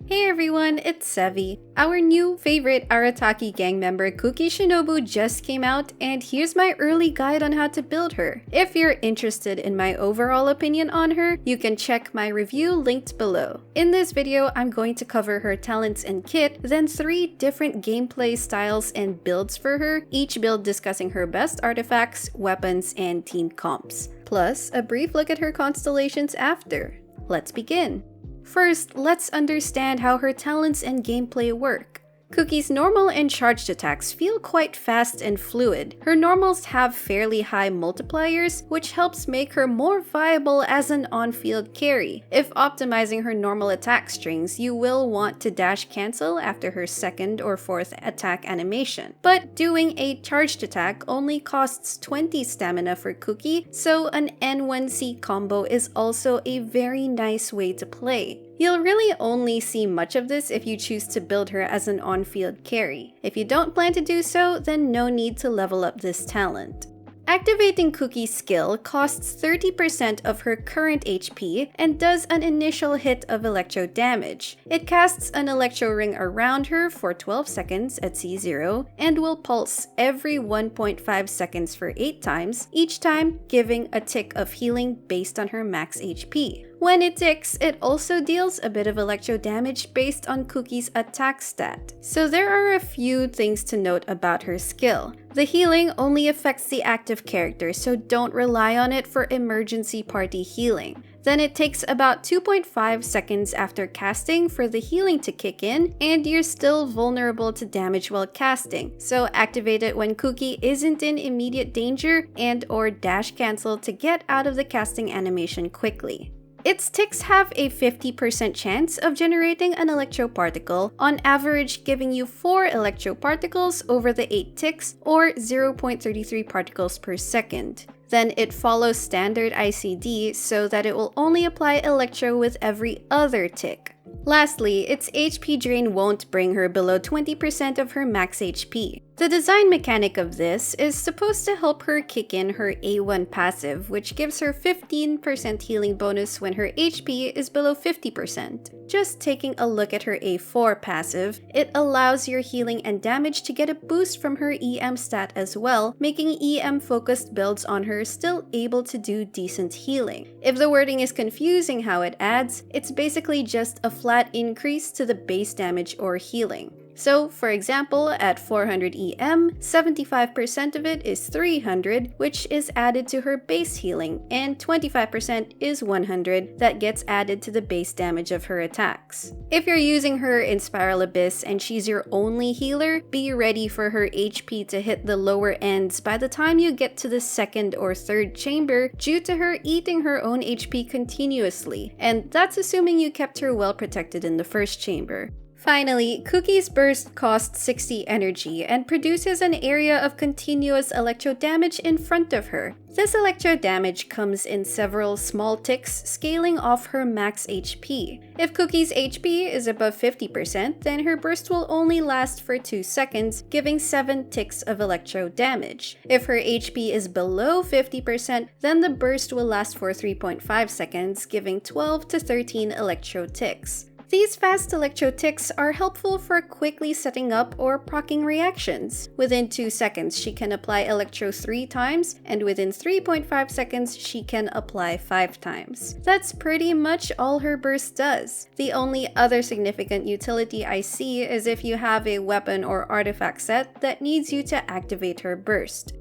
Hey everyone, it's Sevi. Our new favorite Arataki gang member Kuki Shinobu just came out, and here's my early guide on how to build her. If you're interested in my overall opinion on her, you can check my review linked below. In this video, I'm going to cover her talents and kit, then 3 different gameplay styles and builds for her, each build discussing her best artifacts, weapons, and team comps. Plus, a brief look at her constellations after. Let's begin. First, let's understand how her talents and gameplay work. Kuki's normal and charged attacks feel quite fast and fluid. Her normals have fairly high multipliers, which helps make her more viable as an on-field carry. If optimizing her normal attack strings, you will want to dash cancel after her 2nd or 4th attack animation. But doing a charged attack only costs 20 stamina for Kuki, so an N1C combo is also a very nice way to play. You'll really only see much of this if you choose to build her as an on-field carry. If you don't plan to do so, then no need to level up this talent. Activating Kuki's skill costs 30% of her current HP and does an initial hit of electro damage. It casts an electro ring around her for 12 seconds at C0 and will pulse every 1.5 seconds for 8 times, each time giving a tick of healing based on her max HP. When it ticks, it also deals a bit of electro damage based on Kuki's attack stat. So there are a few things to note about her skill. The healing only affects the active character, so don't rely on it for emergency party healing. Then it takes about 2.5 seconds after casting for the healing to kick in, and you're still vulnerable to damage while casting, so activate it when Kuki isn't in immediate danger and/or dash cancel to get out of the casting animation quickly. Its ticks have a 50% chance of generating an electro particle, on average giving you 4 electro particles over the 8 ticks, or 0.33 particles per second. Then it follows standard ICD so that it will only apply electro with every other tick. Lastly, its HP drain won't bring her below 20% of her max HP. The design mechanic of this is supposed to help her kick in her A1 passive, which gives her 15% healing bonus when her HP is below 50%. Just taking a look at her A4 passive, it allows your healing and damage to get a boost from her EM stat as well, making EM-focused builds on her still able to do decent healing. If the wording is confusing how it adds, it's basically just a flat increase to the base damage or healing. So, for example, at 400 EM, 75% of it is 300, which is added to her base healing, and 25% is 100 that gets added to the base damage of her attacks. If you're using her in Spiral Abyss and she's your only healer, be ready for her HP to hit the lower ends by the time you get to the 2nd or 3rd chamber due to her eating her own HP continuously, and that's assuming you kept her well protected in the 1st chamber. Finally, Kuki's burst costs 60 energy and produces an area of continuous electro damage in front of her. This electro damage comes in several small ticks scaling off her max HP. If Kuki's HP is above 50%, then her burst will only last for 2 seconds, giving 7 ticks of electro damage. If her HP is below 50%, then the burst will last for 3.5 seconds, giving 12 to 13 electro ticks. These fast electro ticks are helpful for quickly setting up or proccing reactions. Within 2 seconds, she can apply electro 3 times, and within 3.5 seconds, she can apply 5 times. That's pretty much all her burst does. The only other significant utility I see is if you have a weapon or artifact set that needs you to activate her burst.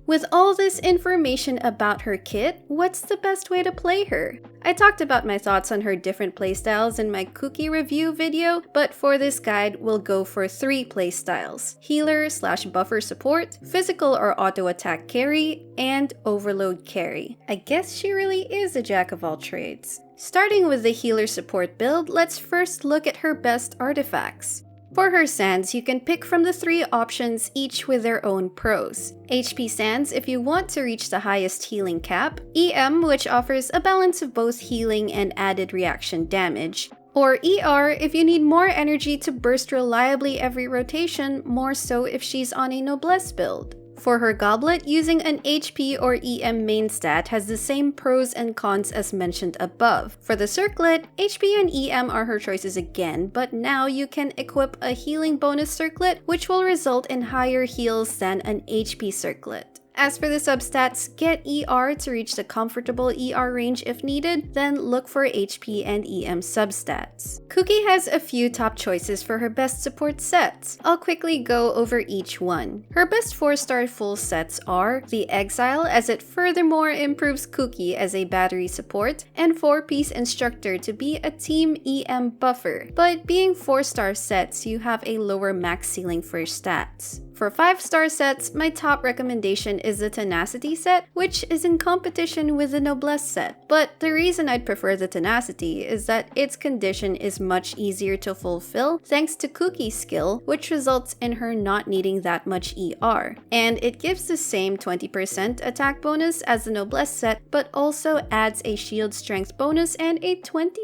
With all this information about her kit, what's the best way to play her? I talked about my thoughts on her different playstyles in my Kuki review video, but for this guide, we'll go for 3 playstyles: healer/buffer support, physical or auto attack carry, and overload carry. I guess she really is a jack of all trades. Starting with the healer support build, let's first look at her best artifacts. For her sands, you can pick from the 3 options, each with their own pros. HP sands if you want to reach the highest healing cap, EM which offers a balance of both healing and added reaction damage, or ER if you need more energy to burst reliably every rotation, more so if she's on a noblesse build. For her goblet, using an HP or EM main stat has the same pros and cons as mentioned above. For the circlet, HP and EM are her choices again, but now you can equip a healing bonus circlet, which will result in higher heals than an HP circlet. As for the substats, get ER to reach the comfortable ER range if needed, then look for HP and EM substats. Kuki has a few top choices for her best support sets. I'll quickly go over each one. Her best 4-star full sets are the Exile, as it furthermore improves Kuki as a battery support, and 4-piece Instructor to be a team EM buffer. But being 4-star sets, you have a lower max ceiling for stats. For 5-star sets, my top recommendation is the Tenacity set, which is in competition with the Noblesse set. But the reason I'd prefer the Tenacity is that its condition is much easier to fulfill thanks to Kuki's skill, which results in her not needing that much ER. And it gives the same 20% attack bonus as the Noblesse set, but also adds a shield strength bonus and a 20%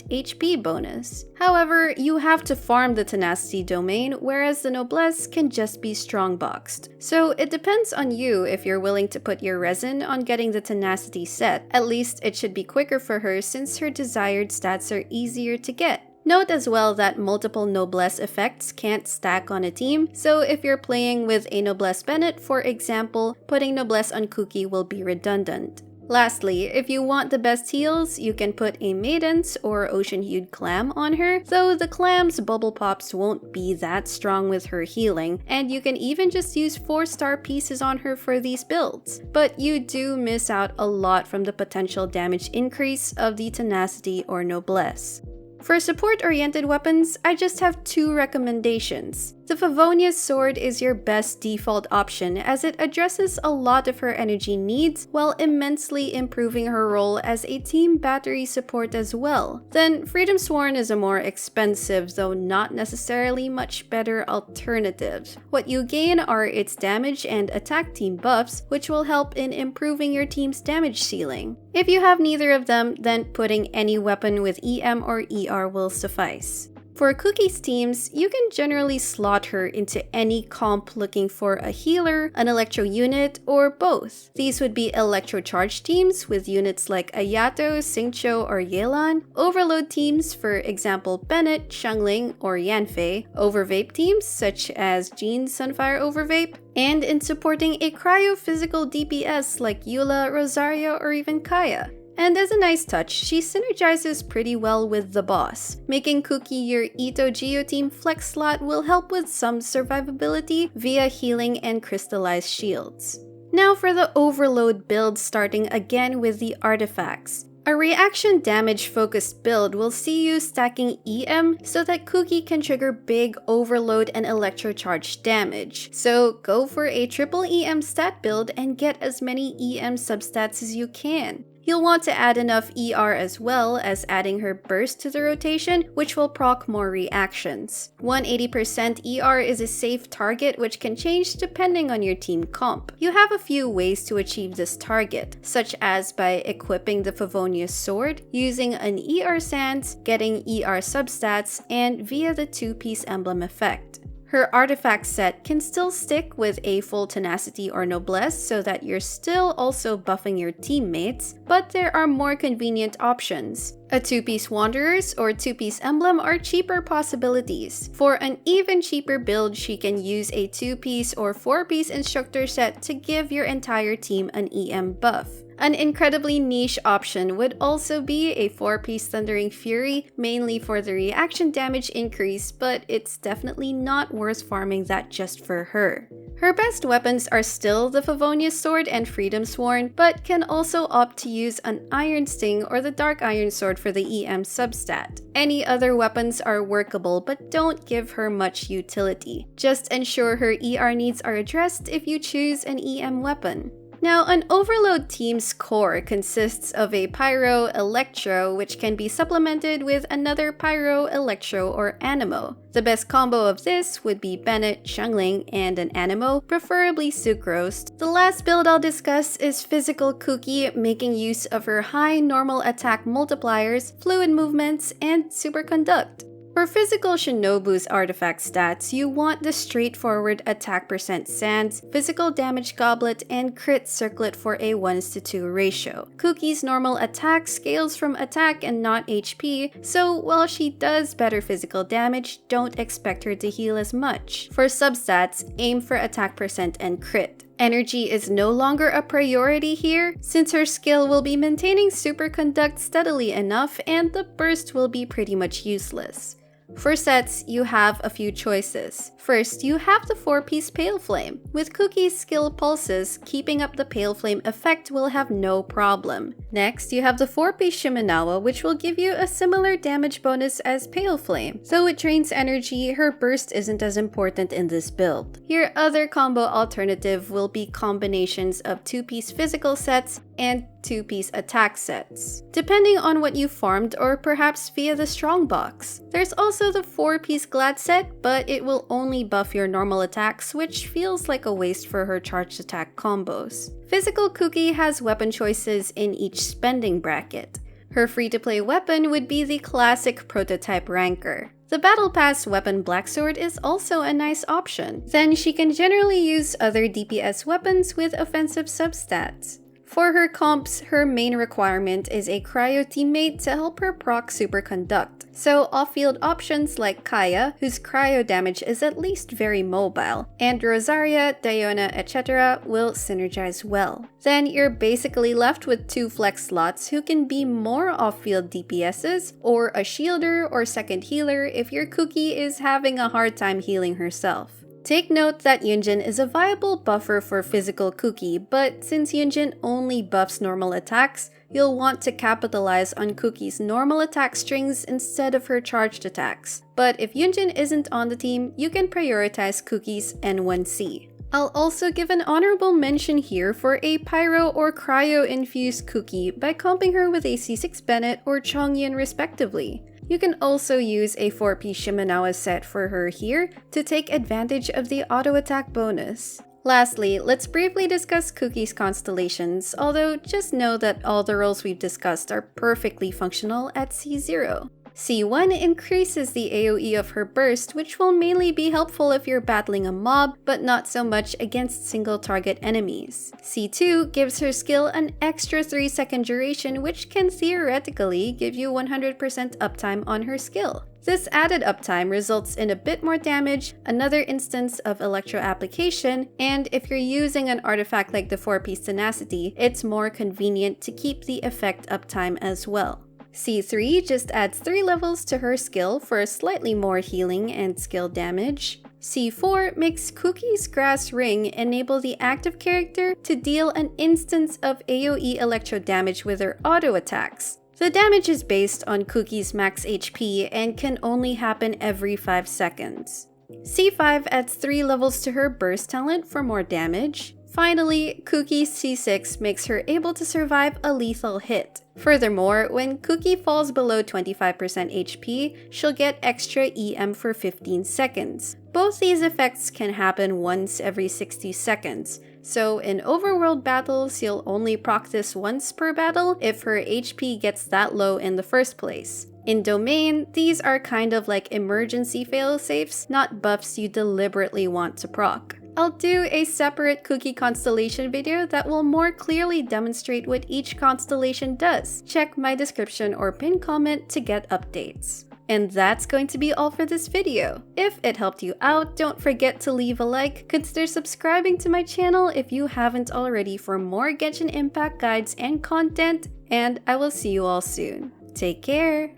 HP bonus. However, you have to farm the Tenacity domain, whereas the Noblesse can just be strong boxed. So it depends on you if you're willing to put your resin on getting the Tenacity set. At least it should be quicker for her since her desired stats are easier to get. Note as well that multiple Noblesse effects can't stack on a team, so if you're playing with a Noblesse Bennett, for example, putting Noblesse on Kuki will be redundant. Lastly, if you want the best heals, you can put a Maiden's or Ocean-Hued Clam on her, though the Clam's bubble pops won't be that strong with her healing, and you can even just use 4-star pieces on her for these builds. But you do miss out a lot from the potential damage increase of the Tenacity or Noblesse. For support-oriented weapons, I just have 2 recommendations. The Favonia's sword is your best default option as it addresses a lot of her energy needs while immensely improving her role as a team battery support as well. Then Freedom Sworn is a more expensive, though not necessarily much better alternative. What you gain are its damage and attack team buffs, which will help in improving your team's damage ceiling. If you have neither of them, then putting any weapon with EM or ER will suffice. For Kuki's teams, you can generally slot her into any comp looking for a healer, an electro unit, or both. These would be electro charge teams with units like Ayato, Xingqiu, or Yelan, overload teams, for example Bennett, Xiangling, or Yanfei, overvape teams such as Jean Sunfire Overvape, and in supporting a cryo-physical DPS like Eula, Rosario, or even Kaya. And as a nice touch, she synergizes pretty well with the boss. Making Kuki your Ito Geo team flex slot will help with some survivability via healing and crystallized shields. Now for the overload build, starting again with the artifacts. A reaction damage focused build will see you stacking EM so that Kuki can trigger big overload and electrocharge damage. So go for a triple EM stat build and get as many EM substats as you can. You'll want to add enough ER as well as adding her burst to the rotation, which will proc more reactions. 180% ER is a safe target which can change depending on your team comp. You have a few ways to achieve this target, such as by equipping the Favonia's sword, using an ER Sands, getting ER substats, and via the 2-piece emblem effect. Her artifact set can still stick with a full Tenacity or Noblesse so that you're still also buffing your teammates, but there are more convenient options. A 2-piece Wanderers or 2-piece Emblem are cheaper possibilities. For an even cheaper build, she can use a 2-piece or 4-piece Instructor set to give your entire team an EM buff. An incredibly niche option would also be a 4-piece Thundering Fury, mainly for the reaction damage increase, but it's definitely not worth farming that just for her. Her best weapons are still the Favonia's sword and Freedom Sworn, but can also opt to use an Iron Sting or the Dark Iron Sword for the EM substat. Any other weapons are workable, but don't give her much utility. Just ensure her ER needs are addressed if you choose an EM weapon. Now, an overload team's core consists of a Pyro Electro, which can be supplemented with another Pyro Electro or Animo. The best combo of this would be Bennett, Xiangling, and an Animo, preferably Sucrose. The last build I'll discuss is Physical Kuki, making use of her high normal attack multipliers, fluid movements, and Superconduct. For physical Shinobu's artifact stats, you want the straightforward attack percent sands, physical damage goblet, and crit circlet for a 1:2 ratio. Kuki's normal attack scales from attack and not HP, so while she does better physical damage, don't expect her to heal as much. For substats, aim for attack percent and crit. Energy is no longer a priority here, since her skill will be maintaining superconduct steadily enough and the burst will be pretty much useless. For sets, you have a few choices. First, you have the 4-piece Pale Flame. With Kuki's skill pulses, keeping up the Pale Flame effect will have no problem. Next, you have the 4-piece Shimenawa, which will give you a similar damage bonus as Pale Flame. Though it drains energy, her burst isn't as important in this build. Your other combo alternative will be combinations of 2-piece physical sets and 2-piece attack sets, depending on what you farmed or perhaps via the strong box. There's also the 4-piece Glad set, but it will only buff your normal attacks, which feels like a waste for her charged attack combos. Physical Kuki has weapon choices in each spending bracket. Her free-to-play weapon would be the classic prototype Ranker. The Battle Pass weapon Blacksword is also a nice option. Then she can generally use other DPS weapons with offensive substats. For her comps, her main requirement is a cryo teammate to help her proc superconduct. So off-field options like Kaya, whose cryo damage is at least very mobile, and Rosaria, Diona, etc. will synergize well. Then you're basically left with 2 flex slots who can be more off-field DPSs, or a shielder or second healer if your Kuki is having a hard time healing herself. Take note that Yunjin is a viable buffer for physical Kuki, but since Yunjin only buffs normal attacks, you'll want to capitalize on Kuki's normal attack strings instead of her charged attacks. But if Yunjin isn't on the team, you can prioritize Kuki's N1C. I'll also give an honorable mention here for a Pyro or Cryo-infused Kuki by comping her with a C6 Bennett or Chongyun respectively. You can also use a 4-piece Shimenawa set for her here to take advantage of the auto-attack bonus. Lastly, let's briefly discuss Kuki's Constellations, although just know that all the roles we've discussed are perfectly functional at C0. C1 increases the AoE of her burst, which will mainly be helpful if you're battling a mob, but not so much against single target enemies. C2 gives her skill an extra 3-second duration, which can theoretically give you 100% uptime on her skill. This added uptime results in a bit more damage, another instance of electro application, and if you're using an artifact like the 4-piece Tenacity, it's more convenient to keep the effect uptime as well. C3 just adds 3 levels to her skill for slightly more healing and skill damage. C4 makes Kuki's Grass Ring enable the active character to deal an instance of AoE electro damage with her auto attacks. The damage is based on Kuki's max HP and can only happen every 5 seconds. C5 adds 3 levels to her burst talent for more damage. Finally, Kuki's C6 makes her able to survive a lethal hit. Furthermore, when Kuki falls below 25% HP, she'll get extra EM for 15 seconds. Both these effects can happen once every 60 seconds, so in overworld battles, you'll only proc this once per battle if her HP gets that low in the first place. In Domain, these are kind of like emergency failsafes, not buffs you deliberately want to proc. I'll do a separate Kuki Constellation video that will more clearly demonstrate what each constellation does. Check my description or pinned comment to get updates. And that's going to be all for this video. If it helped you out, don't forget to leave a like, consider subscribing to my channel if you haven't already for more Genshin Impact guides and content, and I will see you all soon. Take care!